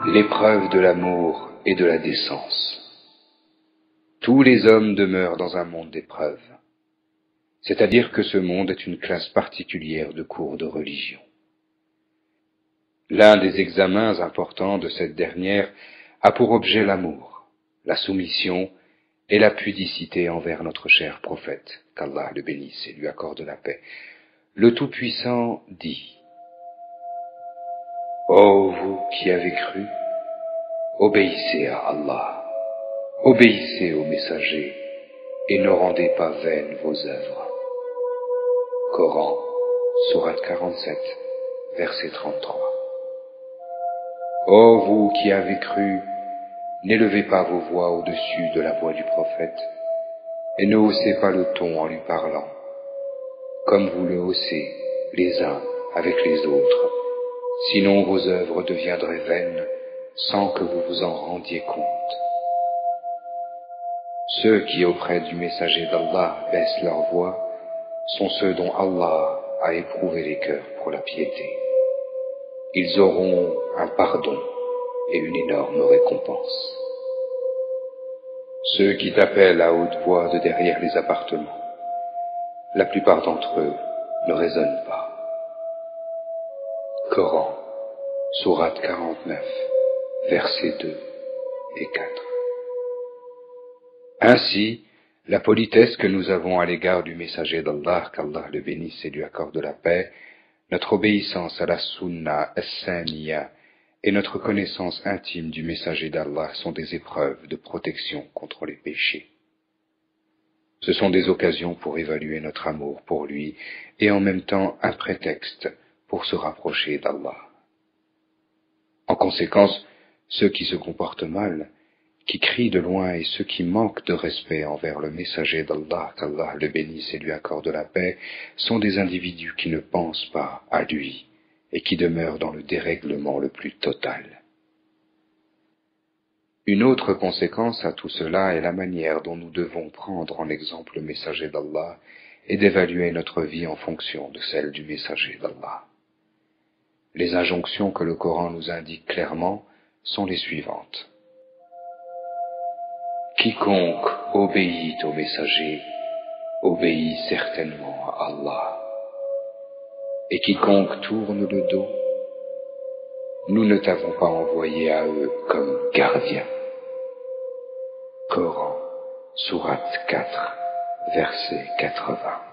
L'épreuve de l'amour et de la décence. Tous les hommes demeurent dans un monde d'épreuves, c'est-à-dire que ce monde est une classe particulière de cours de religion. L'un des examens importants de cette dernière a pour objet l'amour, la soumission et la pudicité envers notre cher prophète, qu'Allah le bénisse et lui accorde la paix. Le Tout-Puissant dit: Ô vous qui avez cru, obéissez à Allah, obéissez aux messagers et ne rendez pas vaines vos œuvres. Coran, sourate 47, verset 33. Ô vous qui avez cru, n'élevez pas vos voix au-dessus de la voix du prophète et ne haussez pas le ton en lui parlant, comme vous le haussez les uns avec les autres, sinon vos œuvres deviendraient vaines sans que vous vous en rendiez compte. Ceux qui auprès du messager d'Allah baissent leur voix sont ceux dont Allah a éprouvé les cœurs pour la piété. Ils auront un pardon et une énorme récompense. Ceux qui t'appellent à haute voix de derrière les appartements, la plupart d'entre eux ne raisonnent pas. Coran, sourate 49, versets 2 et 4. Ainsi, la politesse que nous avons à l'égard du messager d'Allah, qu'Allah le bénisse et lui accorde la paix, notre obéissance à la sunna as-saniya et notre connaissance intime du messager d'Allah sont des épreuves de protection contre les péchés. Ce sont des occasions pour évaluer notre amour pour lui et en même temps un prétexte pour se rapprocher d'Allah. En conséquence, ceux qui se comportent mal, qui crient de loin et ceux qui manquent de respect envers le messager d'Allah, qu'Allah le bénisse et lui accorde la paix, sont des individus qui ne pensent pas à lui et qui demeurent dans le dérèglement le plus total. Une autre conséquence à tout cela est la manière dont nous devons prendre en exemple le messager d'Allah et d'évaluer notre vie en fonction de celle du messager d'Allah. Les injonctions que le Coran nous indique clairement sont les suivantes. Quiconque obéit au messager obéit certainement à Allah. Et quiconque tourne le dos, nous ne t'avons pas envoyé à eux comme gardiens. Coran, sourate 4, verset 80.